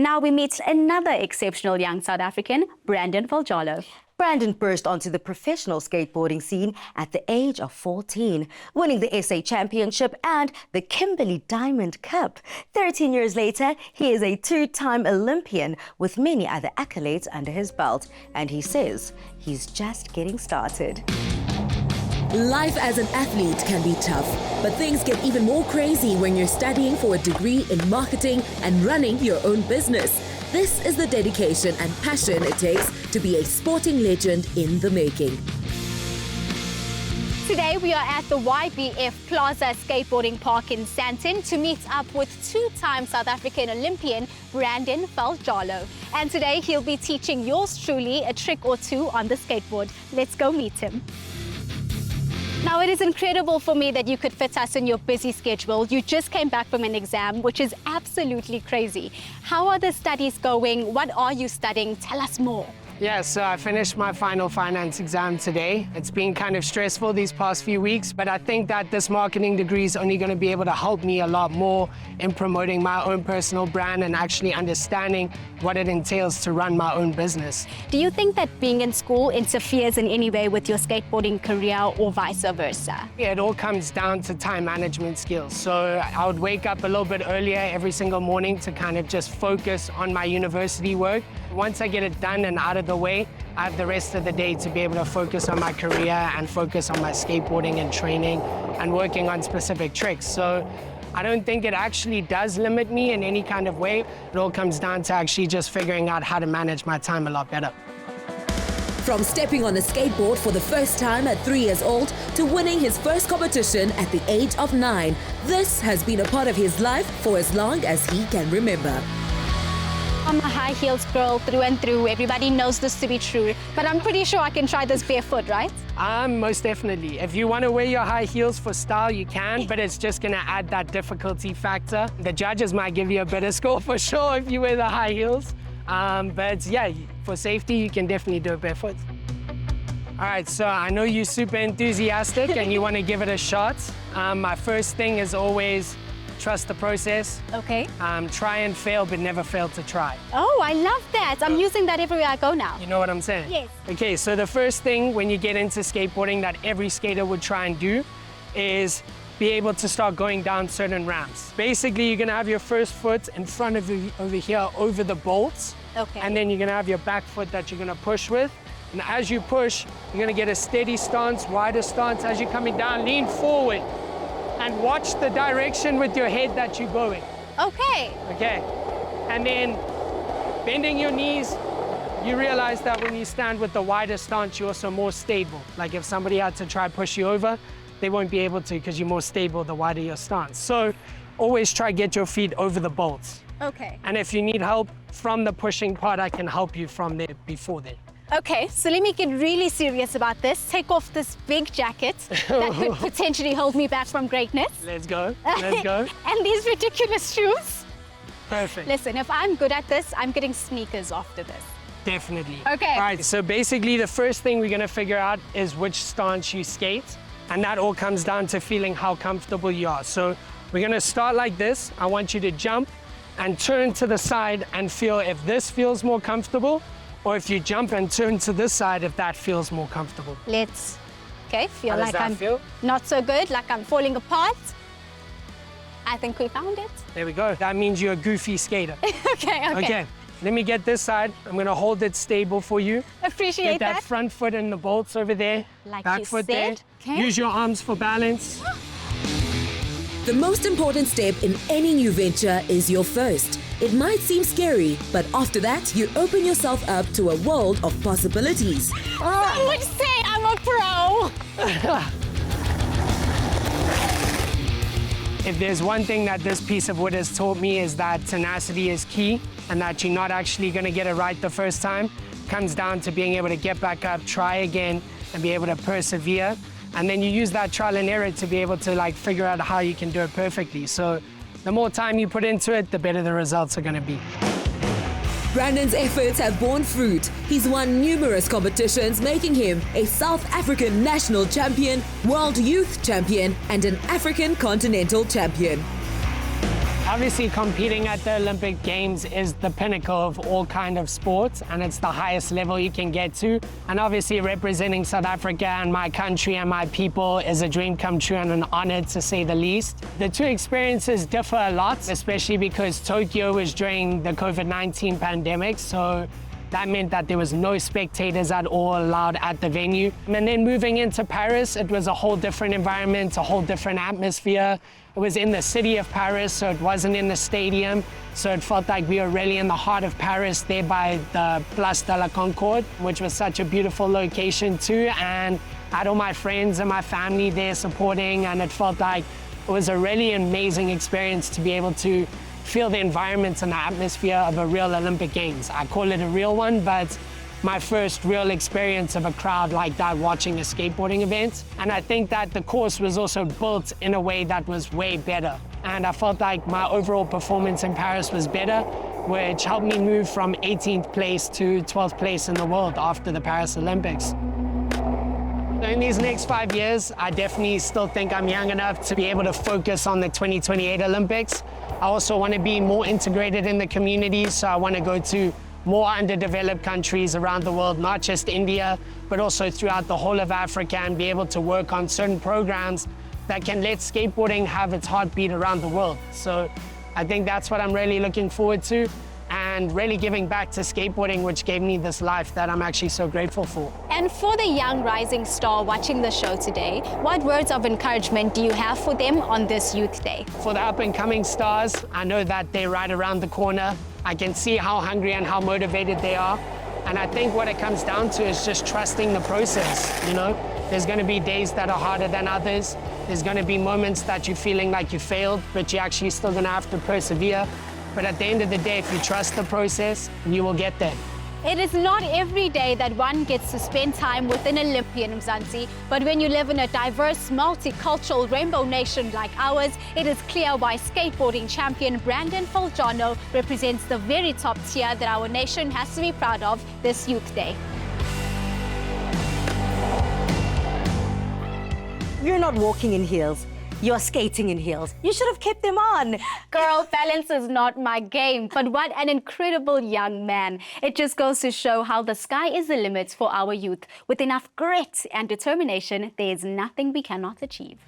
Now we meet another exceptional young South African, Brandon Valjalo. Brandon burst onto the professional skateboarding scene at the age of 14, winning the SA Championship and the Kimberley Diamond Cup. 13 years later, he is a two-time Olympian with many other accolades under his belt. And he says he's just getting started. Life as an athlete can be tough, but things get even more crazy when you're studying for a degree in marketing and running your own business. This is the dedication and passion it takes to be a sporting legend in the making. Today we are at the YBF Plaza Skateboarding Park in Sandton to meet up with two-time South African Olympian Brandon Valjalo. And today he'll be teaching yours truly a trick or two on the skateboard. Let's go meet him. Now, it is incredible for me that you could fit us in your busy schedule. You just came back from an exam, which is absolutely crazy. How are the studies going? What are you studying? Tell us more. Yeah, so I finished my final finance exam today. It's been kind of stressful these past few weeks, but I think that this marketing degree is only going to be able to help me a lot more in promoting my own personal brand and actually understanding what it entails to run my own business. Do you think that being in school interferes in any way with your skateboarding career or vice versa? Yeah, it all comes down to time management skills. So I would wake up a little bit earlier every single morning to kind of just focus on my university work. Once I get it done and out of the way, I have the rest of the day to be able to focus on my career and focus on my skateboarding and training and working on specific tricks. So I don't think it actually does limit me in any kind of way. It all comes down to actually just figuring out how to manage my time a lot better. From stepping on a skateboard for the first time at 3 years old to winning his first competition at the age of 9, this has been a part of his life for as long as he can remember. I'm a high heels girl through and through. Everybody knows this to be true, but I'm pretty sure I can try this barefoot, right? Most definitely. If you want to wear your high heels for style, you can, but it's just going to add that difficulty factor. The judges might give you a better score for sure if you wear the high heels. But yeah, for safety, you can definitely do it barefoot. All right, so I know you're super enthusiastic and you want to give it a shot. My first thing is always trust the process. Okay. Try and fail, but never fail to try. Oh, I love that. I'm using that everywhere I go now. You know what I'm saying? Yes. Okay, so the first thing when you get into skateboarding that every skater would try and do is be able to start going down certain ramps. Basically, you're gonna have your first foot in front of you over here, over the bolts. Okay. And then you're gonna have your back foot that you're gonna push with. And as you push, you're gonna get a steady stance, wider stance. As you're coming down, lean forward. And watch the direction with your head that you're going. Okay. Okay. And then bending your knees, you realize that when you stand with the wider stance, you're also more stable. Like if somebody had to try push you over, they won't be able to because you're more stable the wider your stance. So always try get your feet over the bolts. Okay. And if you need help from the pushing part, I can help you from there before then. Okay, so let me get really serious about this. Take off this big jacket that could potentially hold me back from greatness. Let's go, let's go. And these ridiculous shoes. Perfect. Listen, if I'm good at this, I'm getting sneakers after this. Definitely. Okay. All right, so basically the first thing we're gonna figure out is which stance you skate. And that all comes down to feeling how comfortable you are. So we're gonna start like this. I want you to jump and turn to the side and feel if this feels more comfortable, or if you jump and turn to this side, if that feels more comfortable. Let's, okay, feel How does like that I'm feel? not so good, like I'm falling apart. I think we found it. There we go. That means you're a goofy skater. Okay. Okay, let me get this side. I'm gonna hold it stable for you. Appreciate Get that front foot in the bolts over there. Like Back you foot said. there. Okay. Use your arms for balance. The most important step in any new venture is your first. It might seem scary, but after that, you open yourself up to a world of possibilities. I would say I'm a pro. If there's one thing that this piece of wood has taught me is that tenacity is key and that you're not actually gonna get it right the first time. It comes down to being able to get back up, try again, and be able to persevere. And then you use that trial and error to be able to figure out how you can do it perfectly. So the more time you put into it, the better the results are gonna be. Brandon's efforts have borne fruit. He's won numerous competitions, making him a South African national champion, world youth champion, and an African continental champion. Obviously, competing at the Olympic Games is the pinnacle of all kind of sports, and it's the highest level you can get to. And obviously, representing South Africa and my country and my people is a dream come true and an honor, to say the least. The two experiences differ a lot, especially because Tokyo was during the COVID-19 pandemic, so that meant that there was no spectators at all allowed at the venue. And then moving into Paris, it was a whole different environment, a whole different atmosphere. It was in the city of Paris, so it wasn't in the stadium. So it felt like we were really in the heart of Paris, there by the Place de la Concorde, which was such a beautiful location too. And I had all my friends and my family there supporting, and it felt like it was a really amazing experience to be able to feel the environment and the atmosphere of a real Olympic Games. I call it a real one, but my first real experience of a crowd like that watching a skateboarding event. And I think that the course was also built in a way that was way better. And I felt like my overall performance in Paris was better, which helped me move from 18th place to 12th place in the world after the Paris Olympics. In these next 5 years, I definitely still think I'm young enough to be able to focus on the 2028 Olympics. I also want to be more integrated in the community, so I want to go to more underdeveloped countries around the world, not just India, but also throughout the whole of Africa, and be able to work on certain programs that can let skateboarding have its heartbeat around the world. So I think that's what I'm really looking forward to, and really giving back to skateboarding, which gave me this life that I'm actually so grateful for. And for the young rising star watching the show today, what words of encouragement do you have for them on this Youth Day? For the up-and-coming stars, I know that they're right around the corner. I can see how hungry and how motivated they are. And I think what it comes down to is just trusting the process, you know? There's gonna be days that are harder than others. There's gonna be moments that you're feeling like you failed, but you're actually still gonna have to persevere. But at the end of the day, if you trust the process, you will get there. It is not every day that one gets to spend time with an Olympian, Mzansi, but when you live in a diverse, multicultural rainbow nation like ours, it is clear why skateboarding champion Brandon Valjalo represents the very top tier that our nation has to be proud of this Youth Day. You're not walking in heels. You're skating in heels. You should have kept them on. Girl, balance is not my game, but what an incredible young man. It just goes to show how the sky is the limit for our youth. With enough grit and determination, there is nothing we cannot achieve.